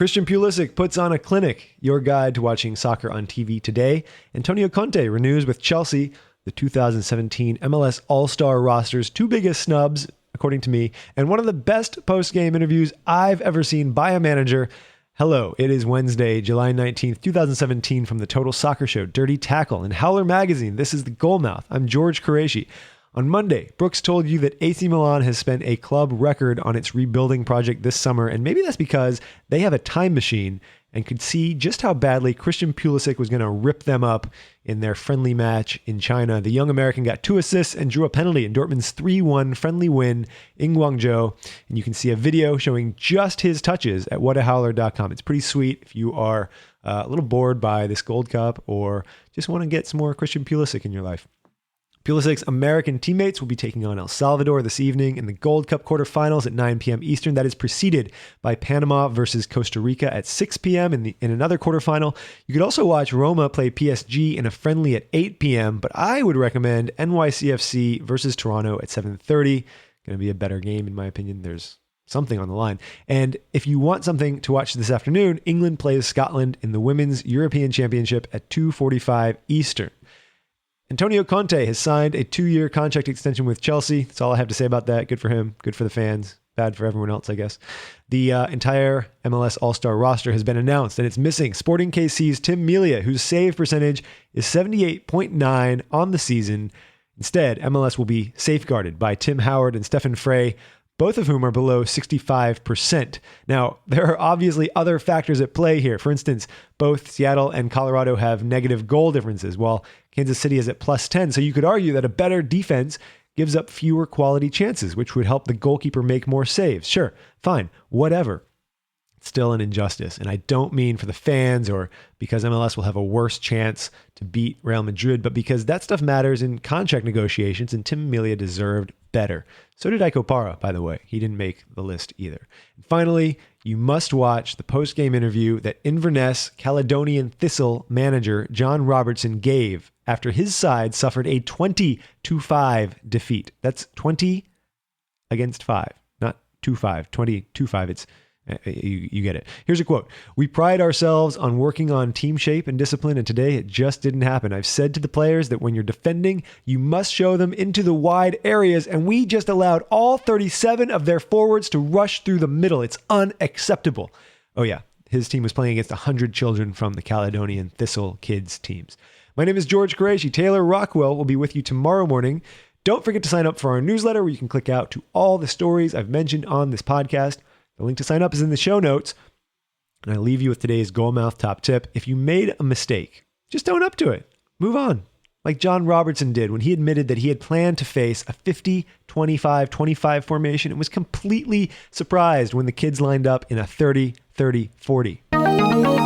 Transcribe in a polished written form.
Christian Pulisic puts on a clinic, your guide to watching soccer on TV today. Antonio Conte renews with Chelsea, the 2017 MLS All Star roster's two biggest snubs, according to me, and one of the best post-game interviews I've ever seen by a manager. Hello, it is Wednesday, July 19th, 2017, from the Total Soccer Show, Dirty Tackle, and Howler Magazine. This is the Goalmouth. I'm George Qureshi. On Monday, Brooks told you that AC Milan has spent a club record on its rebuilding project this summer, and maybe that's because they have a time machine and could see just how badly Christian Pulisic was going to rip them up in their friendly match in China. The young American got 2 assists and drew a penalty in Dortmund's 3-1 friendly win in Guangzhou, and you can see a video showing just his touches at whatahowler.com. It's pretty sweet if you are a little bored by this Gold Cup or just want to get some more Christian Pulisic in your life. Pulisic's American teammates will be taking on El Salvador this evening in the Gold Cup quarterfinals at 9 p.m. Eastern. That is preceded by Panama versus Costa Rica at 6 p.m. in another quarterfinal. You could also watch Roma play PSG in a friendly at 8 p.m., but I would recommend NYCFC versus Toronto at 7:30. Going to be a better game, in my opinion. There's something on the line. And if you want something to watch this afternoon, England plays Scotland in the Women's European Championship at 2:45 Eastern. Antonio Conte has signed a 2-year contract extension with Chelsea. That's all I have to say about that. Good for him. Good for the fans. Bad for everyone else, I guess. The entire MLS All Star roster has been announced, and it's missing Sporting KC's Tim Melia, whose save percentage is 78.9 on the season. Instead, MLS will be safeguarded by Tim Howard and Stefan Frey, both of whom are below 65%. Now, there are obviously other factors at play here. For instance, both Seattle and Colorado have negative goal differences, while Kansas City is at +10. So you could argue that a better defense gives up fewer quality chances, which would help the goalkeeper make more saves. Sure, fine, whatever. It's still an injustice. And I don't mean for the fans or because MLS will have a worse chance to beat Real Madrid, but because that stuff matters in contract negotiations, and Tim Melia deserved better. So did Iko Para, by the way. He didn't make the list either. And finally, you must watch the post-game interview that Inverness Caledonian Thistle manager John Robertson gave after his side suffered a 20-5 defeat. That's 20 against 5, not 2-5, 20-5. It's you get it. Here's a quote. "We pride ourselves on working on team shape and discipline, and today it just didn't happen. I've said to the players that when you're defending, you must show them into the wide areas, and we just allowed all 37 of their forwards to rush through the middle. It's unacceptable." Oh yeah, his team was playing against 100 children from the Caledonian Thistle kids teams. My name is George Qureshi. Taylor Rockwell will be with you tomorrow morning. Don't forget to sign up for our newsletter, where you can click out to all the stories I've mentioned on this podcast. The link to sign up is in the show notes. And I leave you with today's Goalmouth top tip. If you made a mistake, just own up to it. Move on. Like John Robertson did when he admitted that he had planned to face a 50-25-25 formation and was completely surprised when the kids lined up in a 30-30-40.